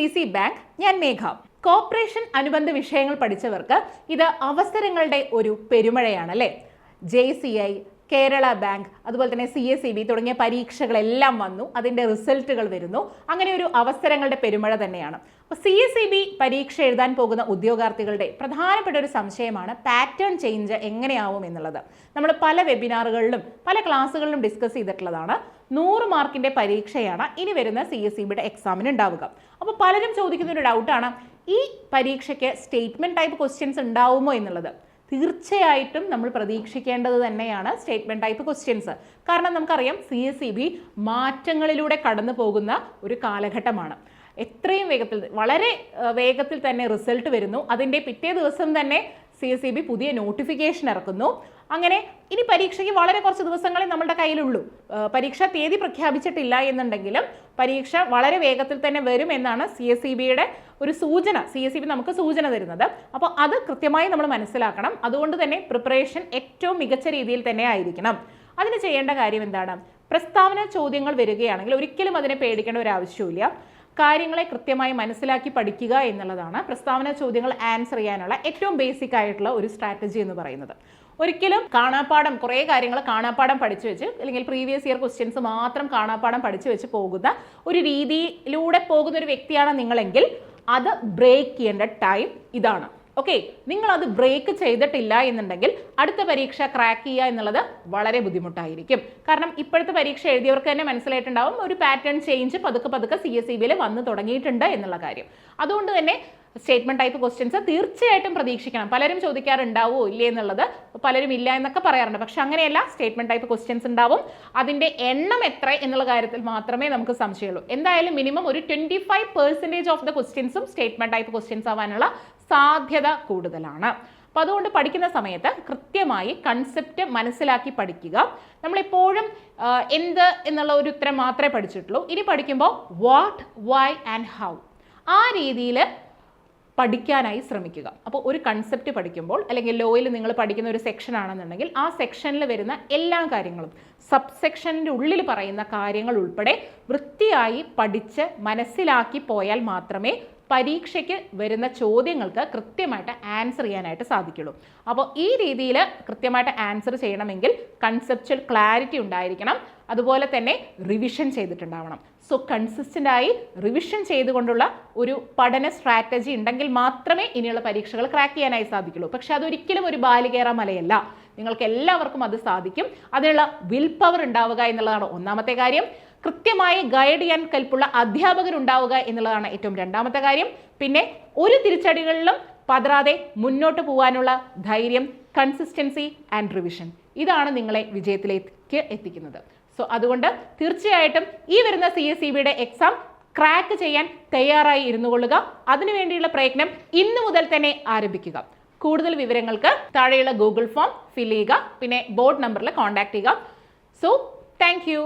ICICI bank. ഞാൻ മേഘ. Corporation അനുബന്ധ വിഷയങ്ങൾ പഠിച്ചവർക്ക് ഇത് അവസരങ്ങളുടെ ഒരു പെരുമഴയാണ് അല്ലേ? JCI, കേരള ബാങ്ക്, അതുപോലെ തന്നെ CSEB തുടങ്ങിയ പരീക്ഷകളെല്ലാം വന്നു, അതിൻ്റെ റിസൾട്ടുകൾ വരുന്നു. അങ്ങനെ ഒരു അവസരങ്ങളുടെ പെരുമഴ തന്നെയാണ്. അപ്പോൾ CSEB പരീക്ഷ എഴുതാൻ പോകുന്ന ഉദ്യോഗാർത്ഥികളുടെ പ്രധാനപ്പെട്ട ഒരു സംശയമാണ് പാറ്റേൺ ചേഞ്ച് എങ്ങനെയാവും എന്നുള്ളത്. നമ്മൾ പല വെബിനാറുകളിലും പല ക്ലാസ്സുകളിലും ഡിസ്കസ് ചെയ്തിട്ടുള്ളതാണ്. 100 മാർക്കിൻ്റെ പരീക്ഷയാണ് ഇനി വരുന്ന CSEBയുടെ എക്സാമിന് ഉണ്ടാവുക. അപ്പോൾ പലരും ചോദിക്കുന്ന ഒരു ഡൗട്ടാണ്, ഈ പരീക്ഷയ്ക്ക് സ്റ്റേറ്റ്മെൻറ്റ് ടൈപ്പ് ക്വസ്റ്റ്യൻസ് ഉണ്ടാവുമോ എന്നുള്ളത്. തീർച്ചയായിട്ടും നമ്മൾ പ്രതീക്ഷിക്കേണ്ടത് തന്നെയാണ് സ്റ്റേറ്റ്മെൻറ്റ് ടൈപ്പ് ക്വസ്റ്റ്യൻസ്. കാരണം നമുക്കറിയാം CSEB മാറ്റങ്ങളിലൂടെ കടന്നു പോകുന്ന ഒരു കാലഘട്ടമാണ്. എത്രയും വേഗത്തിൽ, വളരെ വേഗത്തിൽ തന്നെ റിസൾട്ട് വരുന്നു. അതിൻ്റെ പിറ്റേ ദിവസം തന്നെ CSEB പുതിയ നോട്ടിഫിക്കേഷൻ ഇറക്കുന്നു. അങ്ങനെ ഇനി പരീക്ഷയ്ക്ക് വളരെ കുറച്ച് ദിവസങ്ങളെ നമ്മളുടെ കയ്യിലുള്ളൂ. പരീക്ഷാ തീയതി പ്രഖ്യാപിച്ചിട്ടില്ല എന്നുണ്ടെങ്കിലും പരീക്ഷ വളരെ വേഗത്തിൽ തന്നെ വരും എന്നാണ് CSEBയുടെ ഒരു സൂചന. CSEB നമുക്ക് സൂചന തരുന്നത്. അപ്പോൾ അത് കൃത്യമായി നമ്മൾ മനസ്സിലാക്കണം. അതുകൊണ്ട് തന്നെ പ്രിപ്പറേഷൻ ഏറ്റവും മികച്ച രീതിയിൽ തന്നെ ആയിരിക്കണം. അതിന് ചെയ്യേണ്ട കാര്യം എന്താണ്? പ്രസ്താവന ചോദ്യങ്ങൾ വരികയാണെങ്കിൽ ഒരിക്കലും അതിനെ പേടിക്കേണ്ട ഒരു ആവശ്യമില്ല. കാര്യങ്ങളെ കൃത്യമായി മനസ്സിലാക്കി പഠിക്കുക എന്നുള്ളതാണ് പ്രസ്താവന ചോദ്യങ്ങൾ ആൻസർ ചെയ്യാനുള്ള ഏറ്റവും ബേസിക് ആയിട്ടുള്ള ഒരു സ്ട്രാറ്റജി എന്ന് പറയുന്നത്. ഒരിക്കലും കാണാപ്പാഠം, കുറേ കാര്യങ്ങൾ കാണാപ്പാഠം പഠിച്ചു വെച്ച്, അല്ലെങ്കിൽ പ്രീവിയസ് ഇയർ ക്വസ്റ്റ്യൻസ് മാത്രം കാണാപ്പാഠം പഠിച്ചു വെച്ച് പോകുന്ന ഒരു രീതിയിലൂടെ പോകുന്ന ഒരു വ്യക്തിയാണ് നിങ്ങളെങ്കിൽ അത് ബ്രേക്ക് ചെയ്യേണ്ട ടൈം ഇതാണ്. ഓക്കെ, നിങ്ങളത് ബ്രേക്ക് ചെയ്തിട്ടില്ല എന്നുണ്ടെങ്കിൽ അടുത്ത പരീക്ഷ ക്രാക്ക് ചെയ്യുക എന്നുള്ളത് വളരെ ബുദ്ധിമുട്ടായിരിക്കും. കാരണം ഇപ്പോഴത്തെ പരീക്ഷ എഴുതിയവർക്ക് തന്നെ മനസ്സിലായിട്ടുണ്ടാവും ഒരു പാറ്റേൺ ചേഞ്ച് പതുക്കെ CSEBയിൽ വന്ന് തുടങ്ങിയിട്ടുണ്ട് എന്നുള്ള കാര്യം. അതുകൊണ്ട് തന്നെ സ്റ്റേറ്റ്മെൻറ്റ് ടൈപ്പ് ക്വസ്റ്റ്യൻസ് തീർച്ചയായിട്ടും പ്രതീക്ഷിക്കണം. പലരും ചോദിക്കാറുണ്ടാവുമോ ഇല്ലേ എന്നുള്ളത്, പലരും ഇല്ല എന്നൊക്കെ പറയാറുണ്ട്. പക്ഷെ അങ്ങനെയല്ല, സ്റ്റേറ്റ്മെൻറ്റ് ടൈപ്പ് ക്വസ്റ്റ്യൻസ് ഉണ്ടാവും. അതിൻ്റെ എണ്ണം എത്ര എന്നുള്ള കാര്യത്തിൽ മാത്രമേ നമുക്ക് സംശയമുള്ളൂ. എന്തായാലും മിനിമം ഒരു 25% ഓഫ് ദ ക്വസ്റ്റ്യൻസും സ്റ്റേറ്റ്മെൻറ്റ് ടൈപ്പ് ക്വസ്റ്റ്യൻസ് ആവാനുള്ള സാധ്യത കൂടുതലാണ്. അപ്പോൾ അതുകൊണ്ട് പഠിക്കുന്ന സമയത്ത് കൃത്യമായി കൺസെപ്റ്റ് മനസ്സിലാക്കി പഠിക്കുക. നമ്മളെപ്പോഴും എന്ത് എന്നുള്ള ഒരു ഉത്തരം മാത്രമേ പഠിച്ചിട്ടുള്ളൂ. ഇനി പഠിക്കുമ്പോൾ വാട്ട്, വൈ ആൻഡ് ഹൗ, ആ രീതിയിൽ പഠിക്കാനായി ശ്രമിക്കുക. അപ്പോൾ ഒരു കൺസെപ്റ്റ് പഠിക്കുമ്പോൾ, അല്ലെങ്കിൽ ലോയിൽ നിങ്ങൾ പഠിക്കുന്ന ഒരു സെക്ഷൻ ആണെന്നുണ്ടെങ്കിൽ ആ സെക്ഷനിൽ വരുന്ന എല്ലാ കാര്യങ്ങളും, സബ് സെക്ഷനിൻ്റെ ഉള്ളിൽ പറയുന്ന കാര്യങ്ങൾ ഉൾപ്പെടെ വൃത്തിയായി പഠിച്ച് മനസ്സിലാക്കി പോയാൽ മാത്രമേ പരീക്ഷയ്ക്ക് വരുന്ന ചോദ്യങ്ങൾക്ക് കൃത്യമായിട്ട് ആൻസർ ചെയ്യാനായിട്ട് സാധിക്കുള്ളൂ. അപ്പോൾ ഈ രീതിയിൽ കൃത്യമായിട്ട് ആൻസർ ചെയ്യണമെങ്കിൽ കൺസെപ്ച്വൽ ക്ലാരിറ്റി ഉണ്ടായിരിക്കണം. അതുപോലെ തന്നെ റിവിഷൻ ചെയ്തിട്ടുണ്ടാവണം. സോ കൺസിസ്റ്റൻ്റായി റിവിഷൻ ചെയ്തുകൊണ്ടുള്ള ഒരു പഠന സ്ട്രാറ്റജി ഉണ്ടെങ്കിൽ മാത്രമേ ഇനിയുള്ള പരീക്ഷകൾ ക്രാക്ക് ചെയ്യാനായി സാധിക്കുള്ളൂ. പക്ഷെ അതൊരിക്കലും ഒരു ബാലികേറ മലയല്ല. നിങ്ങൾക്ക് എല്ലാവർക്കും അത് സാധിക്കും. അതിനുള്ള വിൽ പവർ ഉണ്ടാവുക എന്നുള്ളതാണ് ഒന്നാമത്തെ കാര്യം. കൃത്യമായി ഗൈഡ് ചെയ്യാൻ കൽപ്പുള്ള അധ്യാപകരുണ്ടാവുക എന്നുള്ളതാണ് ഏറ്റവും രണ്ടാമത്തെ കാര്യം. പിന്നെ ഒരു തിരിച്ചടികളിലും പതറാതെ മുന്നോട്ട് പോകാനുള്ള ധൈര്യം, കൺസിസ്റ്റൻസി ആൻഡ് റിവിഷൻ, ഇതാണ് നിങ്ങളെ വിജയത്തിലേക്ക് എത്തിക്കുന്നത്. സോ അതുകൊണ്ട് തീർച്ചയായിട്ടും ഈ വരുന്ന CSEBയുടെ എക്സാം ക്രാക്ക് ചെയ്യാൻ തയ്യാറായി ഇരുന്നു കൊള്ളുക. അതിനുവേണ്ടിയുള്ള പ്രയത്നം ഇന്നു മുതൽ തന്നെ ആരംഭിക്കുക. കൂടുതൽ വിവരങ്ങൾക്ക് താഴെയുള്ള ഗൂഗിൾ ഫോം ഫിൽ ചെയ്യുക. പിന്നെ ബോർഡ് നമ്പറിൽ കോൺടാക്ട് ചെയ്യുക. So thank you.